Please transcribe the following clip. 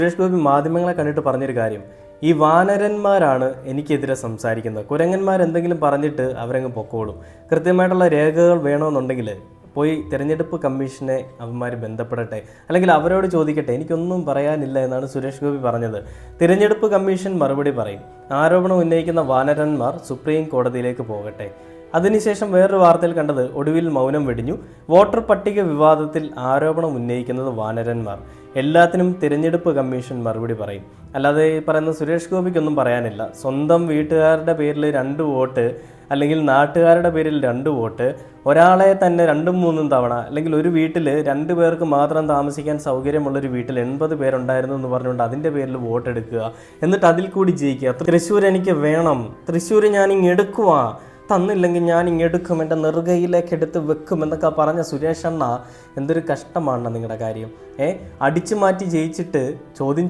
സുരേഷ് ഗോപി മാധ്യമങ്ങളെ കണ്ടിട്ട് പറഞ്ഞൊരു കാര്യം, ഈ വാനരന്മാരാണ് എനിക്കെതിരെ സംസാരിക്കുന്നത്. കുരങ്ങന്മാരെന്തെങ്കിലും പറഞ്ഞിട്ട് അവരങ്ങ് പൊക്കോളും. കൃത്യമായിട്ടുള്ള രേഖകൾ വേണമെന്നുണ്ടെങ്കിൽ പോയി തിരഞ്ഞെടുപ്പ് കമ്മീഷനെ അവന്മാർ ബന്ധപ്പെടട്ടെ, അല്ലെങ്കിൽ അവരോട് ചോദിക്കട്ടെ. എനിക്കൊന്നും പറയാനില്ല എന്നാണ് സുരേഷ് ഗോപി പറഞ്ഞത്. തിരഞ്ഞെടുപ്പ് കമ്മീഷൻ മറുപടി പറയും. ആരോപണം ഉന്നയിക്കുന്ന വാനരന്മാർ സുപ്രീം കോടതിയിലേക്ക് പോകട്ടെ. അതിനുശേഷം വേറൊരു വാർത്തയിൽ കണ്ടത്, ഒടുവിൽ മൗനം വെടിഞ്ഞു. വോട്ടർ പട്ടിക വിവാദത്തിൽ ആരോപണം ഉന്നയിക്കുന്നത് വാനരന്മാർ. എല്ലാത്തിനും തിരഞ്ഞെടുപ്പ് കമ്മീഷൻ മറുപടി പറയും. അല്ലാതെ ഈ പറയുന്ന സുരേഷ് ഗോപിക്കൊന്നും പറയാനില്ല. സ്വന്തം വീട്ടുകാരുടെ പേരിൽ 2 വോട്ട്, അല്ലെങ്കിൽ നാട്ടുകാരുടെ പേരിൽ 2 വോട്ട്, ഒരാളെ തന്നെ 2-3 തവണ, അല്ലെങ്കിൽ ഒരു വീട്ടിൽ 2 പേർക്ക് മാത്രം താമസിക്കാൻ സൗകര്യമുള്ളൊരു വീട്ടിൽ 80 പേരുണ്ടായിരുന്നു എന്ന് പറഞ്ഞുകൊണ്ട് അതിൻ്റെ പേരിൽ വോട്ട് എടുക്കുക, എന്നിട്ട് അതിൽ കൂടി ജയിക്കുക. തൃശ്ശൂർ എനിക്ക് വേണം, തൃശ്ശൂർ ഞാനിങ്ങ് എടുക്കുവാ, തന്നില്ലെങ്കിൽ ഞാൻ ഇങ്ങെടുക്കും, എൻ്റെ നെറുകയിലേക്ക് എടുത്ത് വെക്കും എന്നൊക്കെ പറഞ്ഞ സുരേഷ് അണ്ണ, എന്തൊരു കഷ്ടമാണ് നിങ്ങളുടെ കാര്യം. അടിച്ചു മാറ്റി ജയിച്ചിട്ട് ചോദ്യം